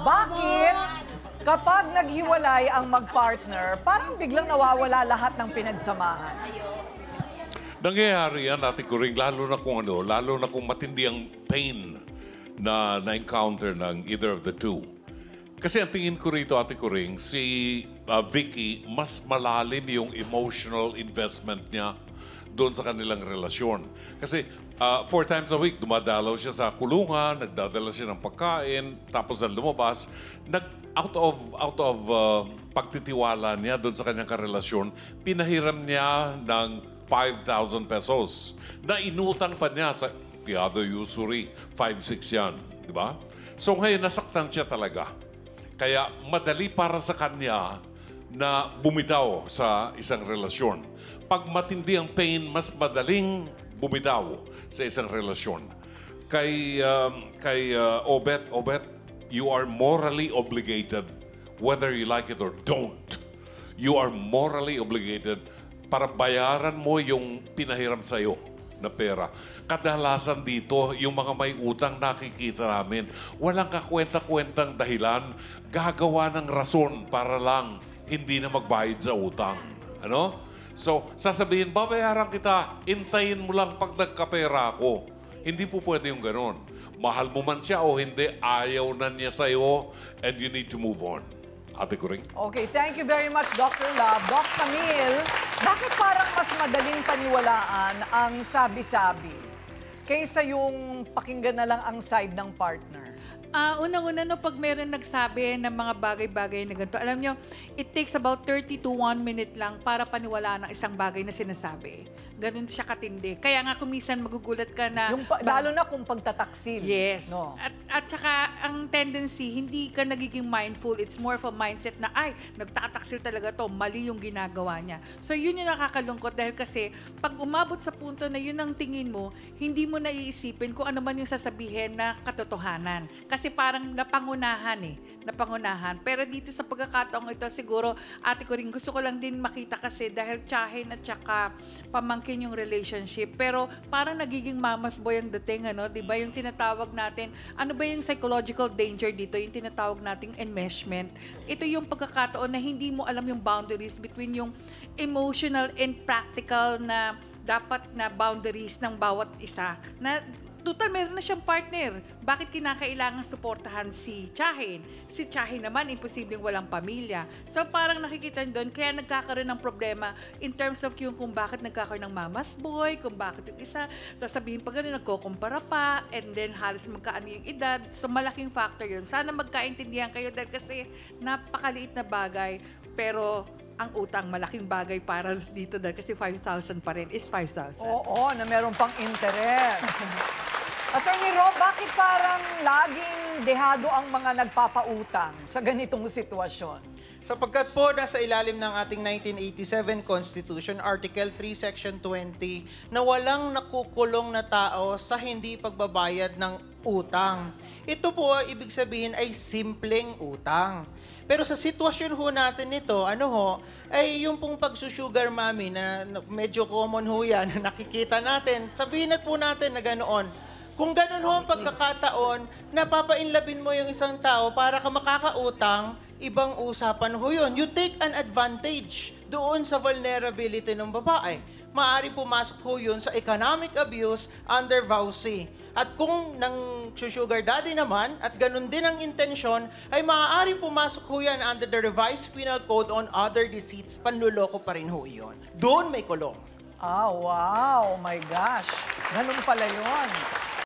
Bakit kapag naghiwalay ang mag-partner, parang biglang nawawala lahat ng pinagsamahan? Nangyayari yan, Ate Kuring, lalo na kung matindi ang pain na na-encounter ng either of the two. Kasi ang tingin ko rito, Ate Kuring, si Vicky, mas malalim yung emotional investment niya doon sa kanilang relasyon. Kasi 4 times a week, dumadalaw siya sa kulungan, nagdadala siya ng pagkain, tapos na lumabas, out of pagtitiwala niya doon sa kanyang karelasyon, pinahiram niya ng 5,000 pesos na inutang pa niya sa the other usury, 5-6 yan, di ba? So ngayon, nasaktan siya talaga. Kaya madali para sa kanya na bumitaw sa isang relasyon. Pag matindi ang pain, mas madaling bumitaw sa isang relasyon. Kay Obet, you are morally obligated whether you like it or don't. You are morally obligated para bayaran mo yung pinahiram sa'yo na pera. Kadalasan dito, yung mga may utang nakikita namin, walang kakwenta-kwentang dahilan, gagawa ng rason para lang hindi na magbayad sa utang. Ano? So, sasabihin, babayaran kita, intayin mo lang pag nagkapera ako. Hindi po pwede yung ganon. Mahal mo man siya o hindi, ayaw na niya sa'yo, and you need to move on. Ate Kuring. Okay, thank you very much, Dr. Love. Doc Camille, bakit parang mas madaling paniwalaan ang sabi-sabi kaysa yung pakinggan na lang ang side ng partner? Unang-una, no, pag meron nagsabi ng mga bagay-bagay na ganito, alam nyo, it takes about 30 to 1 minute lang para paniwalaan ng isang bagay na sinasabi. Ganun siya katindi. Kaya nga kumisan magugulat ka na... Lalo na kung pagtataksil. Yes. No? At saka, ang tendency, hindi ka nagiging mindful. It's more of a mindset na, ay, nagtataksil talaga to, mali yung ginagawa niya. So, yun yung nakakalungkot dahil kasi, pag umabot sa punto na yun ang tingin mo, hindi mo naiisipin kung ano man yung sasabihin na katotohanan. Kasi parang napangunahan napangunahan. Pero dito sa pagkakataong ito, siguro, Ate Kuring, gusto ko lang din makita kasi dahil tiyahin at saka pamangkin yung relationship. Pero parang nagiging mama's boy ang dating, ano? Diba? Yung tinatawag natin, ano ba yung psychological danger dito? Yung tinatawag nating enmeshment. Ito yung pagkakataon na hindi mo alam yung boundaries between yung emotional and practical na dapat na boundaries ng bawat isa. Na total, meron na siyang partner. Bakit kinakailangan suportahan si Tiyahin? Si Tiyahin naman, imposibleng walang pamilya. So parang nakikita doon, kaya nagkakaroon ng problema in terms of yung kung bakit nagkakaroon ng mama's boy, kung bakit yung isa, sasabihin pa gano'n, nagkukumpara pa, and then halos magkaano yung edad. So malaking factor yun. Sana magkaintindihan kayo dahil kasi napakaliit na bagay, pero ang utang malaking bagay para dito dahil kasi 5,000 pa rin is 5,000. Oo, na meron pang interest. Attorney Rob, bakit parang laging dehado ang mga nagpapautang sa ganitong sitwasyon? Sapagkat po nasa ilalim ng ating 1987 Constitution, Article 3, Section 20, na walang nakukulong na tao sa hindi pagbabayad ng utang. Ito po, ibig sabihin ay simpleng utang. Pero sa sitwasyon ho natin nito, ay yung pong pagsusugar mommy na medyo common ho yan, na nakikita natin, sabihin na po natin na ganoon. Kung ganun ho ang pagkakataon, napapainlabin mo yung isang tao para ka makakautang, ibang usapan ho yun. You take an advantage doon sa vulnerability ng babae. Maaari pumasok ho yun sa economic abuse under VAUSI. At kung nang sugar daddy naman, at ganun din ang intensyon, ay maaari pumasok ho yan under the Revised Penal Code on Other Deceits. Panluloko pa rin ho yun. Doon may kulong. Ah, wow! My gosh! Ganun pala yun.